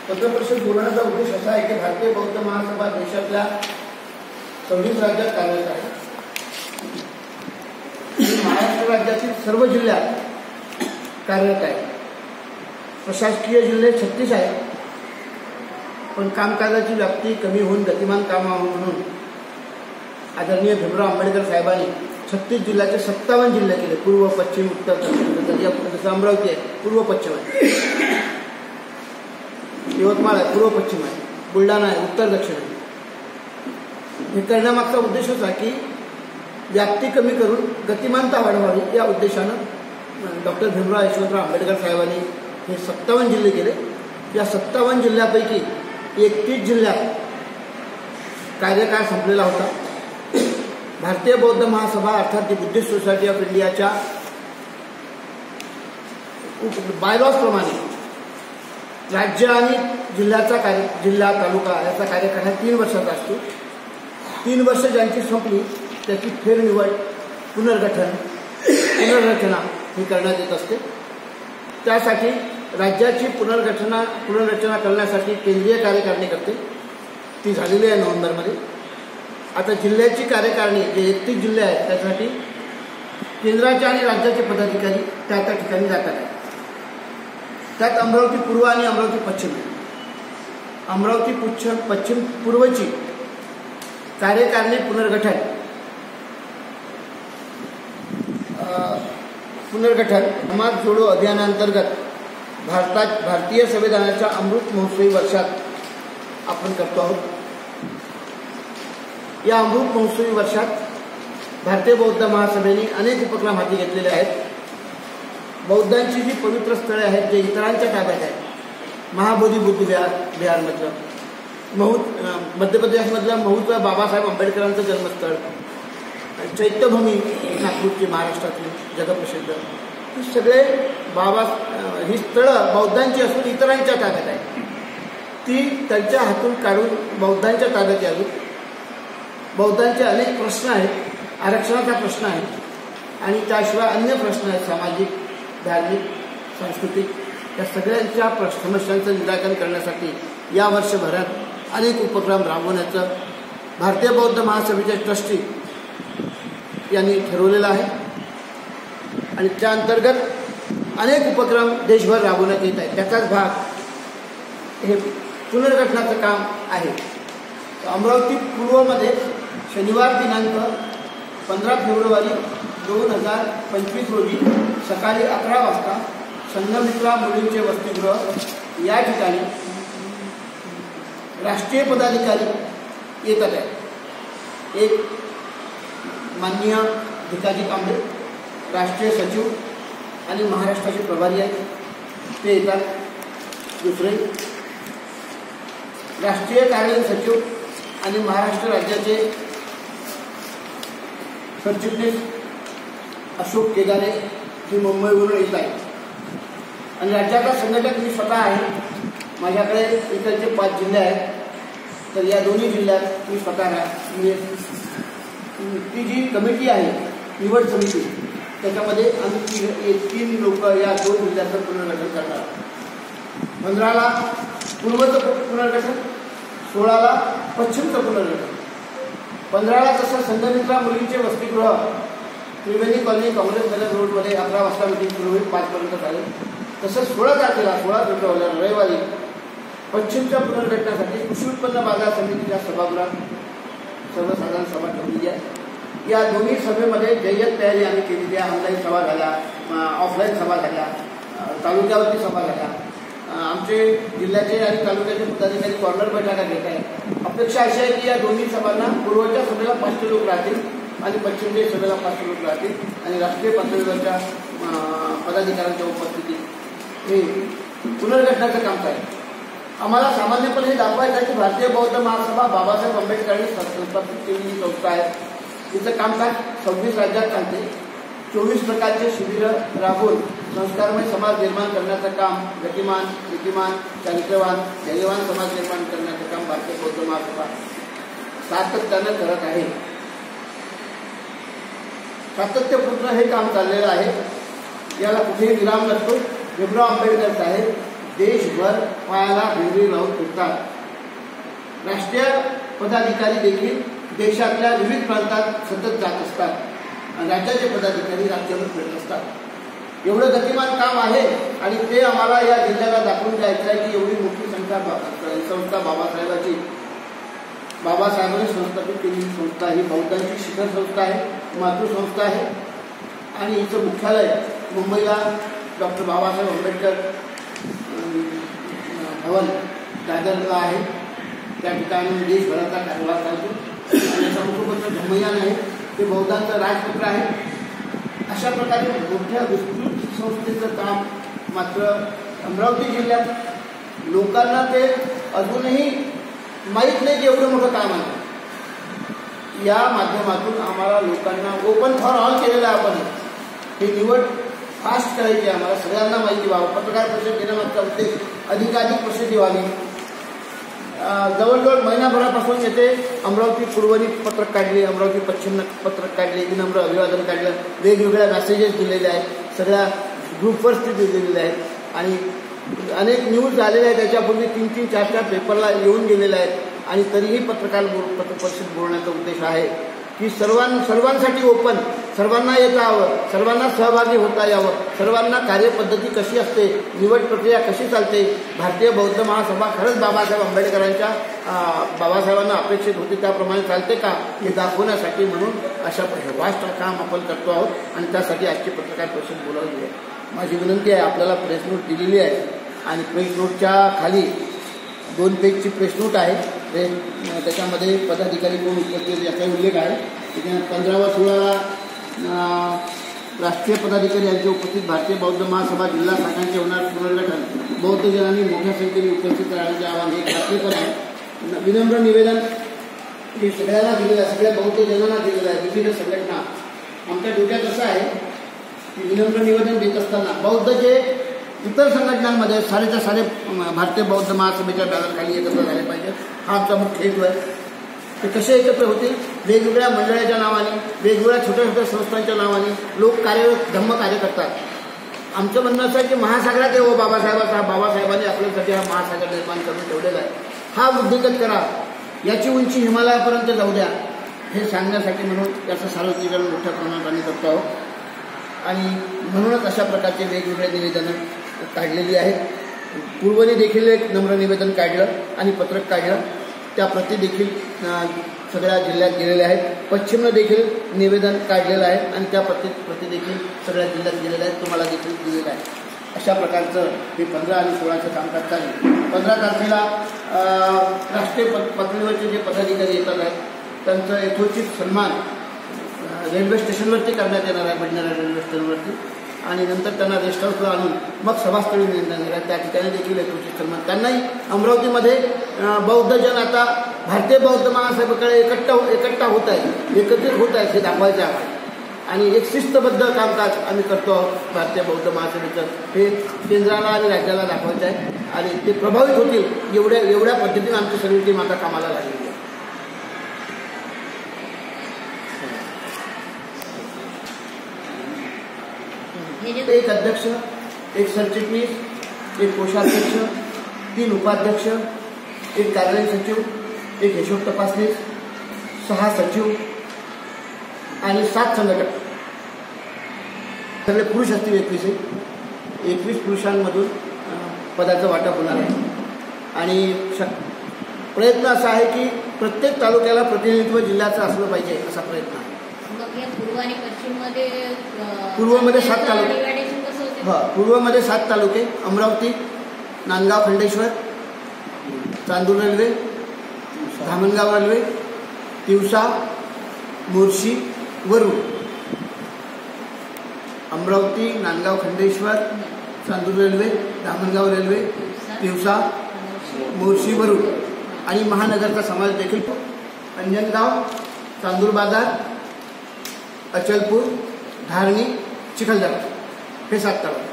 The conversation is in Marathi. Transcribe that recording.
पत्रपरिषद बोलण्याचा उद्देश असा आहे की भारतीय बौद्ध महासभा देशातल्या 26 राज्यात कार्यरत आहे. महाराष्ट्र राज्यातील सर्व जिल्ह्यात कार्यरत आहे. प्रशासकीय जिल्हे 36 आहेत, पण कामकाजाची व्याप्ती कमी होऊन गतिमान काम म्हणून आदरणीय भीमराव आंबेडकर साहेबांनी 36 जिल्ह्याचे 57 जिल्हे केले. पूर्व, पश्चिम, उत्तर, दक्षिण. जसं अमरावती आहे पूर्व पश्चिम आहे, यवतमाळ आहे पूर्व पश्चिम आहे, बुलढाणा आहे उत्तर दक्षिण आहे. हे करण्यामागचा उद्देश होता की व्याप्ती कमी करून गतिमानता वाढवावी या उद्देशानं डॉक्टर भीमराव यशवंतराव आंबेडकर साहेबांनी हे 57 जिल्हे केले. या 57 जिल्ह्यापैकी 31 जिल्ह्यात कार्यकाळ संपलेला होता. भारतीय बौद्ध महासभा अर्थात दी बुद्धिस्ट सोसायटी ऑफ इंडियाच्या बायलॉज प्रमाणे राज्य आणि जिल्हा तालुका याचा कार्यकाळ 3 वर्षाचा असतो. 3 वर्ष ज्यांची संपली त्याची फेरनिवड पुनर्रचना ही करण्यात येत असते. त्यासाठी राज्याची पुनर्रचना करण्यासाठी केंद्रीय कार्यकारिणी करते. ती झालेली आहे नोव्हेंबरमध्ये. आता जिल्ह्याची कार्यकारिणी जे 31 जिल्हे आहेत त्यासाठी केंद्राचे आणि राज्याचे पदाधिकारी त्या ठिकाणी जातात आहेत. त्यात अमरावती पूर्व आणि अमरावती पश्चिम आहे. अमरावती पश्चिम पूर्वची कार्यकारिणी पुनर्गठन समाज जोडो अभियानांतर्गत भारतीय संविधानाच्या अमृत महोत्सवी वर्षात आपण करतो आहोत. या अमृत महोत्सवी वर्षात भारतीय बौद्ध महासभेने अनेक उपक्रम हाती घेतलेले आहेत. बौद्धांची जी पवित्र स्थळे आहेत जे इतरांच्या ताब्यात आहेत, महाबोधी बुद्ध विहार बिहारमधलं, मध्य प्रदेशमधलं महूचं बाबासाहेब आंबेडकरांचं जन्मस्थळ, चैत्यभूमी नागपूरची महाराष्ट्रातली जगप्रसिद्ध, ही सगळे ही स्थळं बौद्धांची असून इतरांच्या ताब्यात आहेत. ती त्यांच्या हातून काढून बौद्धांच्या ताब्यात यावी. बौद्धांचे अनेक प्रश्न आहेत, आरक्षणाचा प्रश्न आहे आणि त्याशिवाय अन्य प्रश्न आहेत, सामाजिक, धार्मिक, सांस्कृतिक. या सगळ्यांच्या समस्यांचं निराकरण करण्यासाठी या वर्षभरात अनेक उपक्रम राबवण्याचं भारतीय बौद्ध महासभेचे ट्रस्टी यांनी ठरवलेलं आहे आणि त्या अंतर्गत अनेक उपक्रम देशभर राबवण्यात येत आहेत. त्याचाच भाग हे पुनर्गठनाचं काम आहे. अमरावती पूर्वमध्ये शनिवार दिनांक 15 फेब्रुवारी 2025 रोजी सकाळी 11 वाजता संघमित्रा मुलींचे वसतिगृह या ठिकाणी राष्ट्रीय पदाधिकारी येतात आहेत. एक माननीय भिकाजी कांबळे राष्ट्रीय सचिव आणि महाराष्ट्राचे प्रभारी आहेत, ते येतात. दुसरे राष्ट्रीय कार्यालय सचिव आणि महाराष्ट्र राज्याचे सरचिटणीस अशोक केदारे हे मुंबईवरून येत आहेत. आणि राज्याचा संघटक मी स्वतः आहे. माझ्याकडे इकडचे 5 जिल्हे आहेत, तर या दोन्ही जिल्ह्यात मी स्वतः ती जी कमिटी आहे निवड समिती, त्याच्यामध्ये आम्ही 3 लोक या 2 जिल्ह्याचं पुनर्गठन करणार. 15ला पूर्वचं पुनर्गठन, 16ला पश्चिमचं पुनर्गठन. 15ला तसं संघमित्रा मुलींचे वसतिगृह त्रिवेणी कॉलनी काँग्रेस नगर रोडमध्ये 11 वाजता मिटिंग सुरू होईल, 5 पर्यंत चालेल. तसंच 16 तारखेला 16 फेब्रुवारीला रविवारी पश्चिमच्या पुनर्गठनासाठी कृषी उत्पन्न बाजार समितीच्या सभागृहात सर्वसाधारण सभा ठेवलेली आहे. या दोन्ही सभेमध्ये जय्यत तयारी आम्ही केलेली आहे. ऑनलाईन सभा झाल्या, ऑफलाईन सभा झाल्या, तालुक्यावरती सभा झाल्या. आमचे जिल्ह्याचे आणि तालुक्याचे पदाधिकारी कॉर्नर बैठका घेत आहेत. अपेक्षा अशी आहे की या दोन्ही सभांना पूर्वच्या सभेला 500 लोक राहतील आणि पश्चिमच्या सभेला 500 लोक राहतील आणि राष्ट्रीय पातळीवरच्या पदाधिकाऱ्यांच्या उपस्थितीत हे पुनर्गठनाचं काम आहे. आम्हाला सामान्यपणे हे दाखवायचं आहे की भारतीय बौद्ध महासभा बाबासाहेब आंबेडकरांनी स्थापित केलेली संस्था आहे. तिचं कामकाज 26 राज्यात चालते. 24 प्रकारचे शिबिरं राबवून संस्कारमय समाज निर्माण करण्याचं काम, गतिमान, नीतिमान, चारित्र्यवान, धैर्यवान समाज निर्माण करण्याचं काम भारतीय बौद्ध महासभा सातत्यानं करत आहे. सातत्यपूर्ण हे काम चाललेलं आहे. याला कुठेही विराम नसतो. भीमराव आंबेडकर साहेब देशभर पायाला भिंगरी लावून फिरतात. राष्ट्रीय पदाधिकारी देखील देशातल्या विविध प्रांतात सतत जात असतात आणि राज्याचे पदाधिकारी राज्यभर फिरत असतात. एवढं गतिमान काम आहे आणि ते आम्हाला या जिल्ह्याला दाखवून द्यायचं आहे की एवढी मोठी संस्था बाबासाहेबांनी संस्थापित केलेली संस्था ही बौद्धांची शिखर संस्था आहे, मातृसंस्था आहे आणि हिचं मुख्यालय मुंबईला डॉक्टर बाबासाहेब आंबेडकर भवन दादरला आहे. त्या ठिकाणी देशभराचा कारभार चालतो आणि याचा मुखपत्र धम्मयान आहे, ते बौद्धांचं राजपत्र आहे. अशा प्रकारे मोठ्या विस्तृत संस्थेचं काम मात्र अमरावती जिल्ह्यात लोकांना ते अजूनही माहीत नाही की एवढं मोठं काम आहे. या माध्यमातून आम्हाला लोकांना ओपन फॉर ऑल केलेलं आहे. आपण हे निवड फास्ट करायची, आम्हाला सगळ्यांना माहिती व्हावं. पत्रकार परिषद घेण्यामागचा उद्देश अधिकाधिक प्रसिद्धी व्हावी. जवळजवळ महिनाभरापासून येथे अमरावती पूर्वनी पत्रक काढली, अमरावती पश्चिम पत्रक काढले, विनम्र अभिवादन काढलं, वेगवेगळ्या मेसेजेस दिलेले आहेत, सगळ्या ग्रुपवरती दिलेले आहेत आणि अनेक न्यूज आलेल्या आहेत. त्याच्यापूर्वी 3-3, 4-4 पेपरला येऊन गेलेले आहेत आणि तरीही पत्रकार परिषद बोलण्याचा उद्देश आहे की सर्वांसाठी ओपन, सर्वांना येता यावं, सर्वांना सहभागी होता यावं, सर्वांना कार्यपद्धती कशी असते, निवड प्रक्रिया कशी चालते, भारतीय बौद्ध महासभा खरंच बाबासाहेब आंबेडकरांच्या बाबासाहेबांना अपेक्षित होती त्याप्रमाणे चालते का हे दाखवण्यासाठी म्हणून अशा वास्ट काम आपण करतो आहोत आणि त्यासाठी आजची पत्रकार परिषद बोलावली आहे. माझी विनंती आहे, आपल्याला प्रेस नोट दिलेली आहे आणि प्रेस नोटच्या खाली 2 पेजची प्रेस नोट आहे. त्याच्यामध्ये पदाधिकारी कोण उपस्थित याचा उल्लेख आहे. 15 व 16 राष्ट्रीय पदाधिकारी यांचे उपस्थित भारतीय बौद्ध महासभा जिल्हा शाखांचे होणार पुनर्गठन, बौद्ध जनांनी मोठ्या संख्येने उपस्थित राहण्याचे आवाहन हे घातले पण आहे. विनम्र निवेदन हे सगळ्यांना दिलेलं आहे, सगळ्या बौद्ध जनांना दिलेलं आहे. विविध संघटना आमच्या डोक्यात असं आहे की विनम्र निवेदन देत असताना बौद्ध जे इतर संघटनांमध्ये सारेच्या सारे भारतीय बौद्ध महासभेच्या बॅनरखाली एकत्र झाले पाहिजे, हा आमचा मुख्य हेतू आहे. ते कसे एकत्र होतील? वेगवेगळ्या मंडळाच्या नावाने, वेगवेगळ्या छोट्या छोट्या संस्थांच्या नावाने लोक धम्म कार्य करतात. आमचं म्हणणं असं आहे की महासागरात येऊ बाबासाहेबांनी आपल्यासाठी हा महासागर निर्माण करून ठेवलेला आहे, हा वृद्धिगत करा, याची उंची हिमालयापर्यंत जाऊ द्या, हे सांगण्यासाठी म्हणून याचं सार्वत्रिकरण मोठ्या प्रमाणात आम्ही करतो आहोत आणि म्हणूनच अशा प्रकारचे वेगवेगळे निवेदनं काढलेली आहेत. पूर्वने देखील एक नम्र निवेदन काढलं आणि पत्रक काढलं, त्या प्रती देखील सगळ्या जिल्ह्यात गेलेल्या आहेत. पश्चिमनं देखील निवेदन काढलेलं आहे आणि त्या प्रती देखील सगळ्या जिल्ह्यात गेलेल्या आहेत, तुम्हाला देखील दिलेलं आहे. अशा प्रकारचं हे 15 आणि 16चं कामकाज चालेल. 15 तारखेला राष्ट्रीय पातळीवरचे जे पदाधिकारी येतात आहेत त्यांचं यथोचित सन्मान रेल्वे स्टेशनवरती करण्यात येणार आहे, बडनेरा रेल्वे स्टेशनवरती, आणि नंतर त्यांना रेस्ट हाऊसला आणून मग सभास्थळी नेण्यात येणार आहे. त्या ठिकाणी देखील यथोचित सन्मान. त्यांनाही अमरावतीमध्ये बौद्ध जन आता भारतीय बौद्ध महासभेकडे एकट्ठा होत आहे, एकत्रित होत आहेत हे दाखवायचे आहे आणि एक शिस्तबद्ध कामकाज आम्ही करतो आहोत भारतीय बौद्ध महासभेचं, हे केंद्राला आणि राज्याला दाखवायचं आहे आणि ते प्रभावित होतील एवढ्या पद्धतीने आमची सगळी टीम आता कामाला लागलेली आहे. एक अध्यक्ष, एक सरचिटणीस, एक कोषाध्यक्ष, 3 उपाध्यक्ष, एक कार्यालय सचिव, एक हिशोब तपासनीस, 6 सचिव आणि 7 संघटक. सगळे पुरुष असतील 21 पुरुषांमधून पदाचं वाटप होणार आहे आणि प्रयत्न असा आहे की प्रत्येक तालुक्याला प्रतिनिधित्व जिल्ह्याचं असलं पाहिजे असा प्रयत्न आहे. पूर्वमध्ये 7 तालुके, पूर्वमध्ये 7 तालुके: Amravati, Nandgaon Khandeshwar, Chandur Railway, Dhamangaon Railway, Tiwsa, Morshi, Warud. Amravati, Nandgaon Khandeshwar, Chandur Railway, Dhamangaon Railway, Tiwsa, Morshi, Warud आणि महानगरचा समावेश देखील अंजनगाव, चांदूर बाजार, अचलपूर, धारणी, चिखलदरा हे 7 तालुके.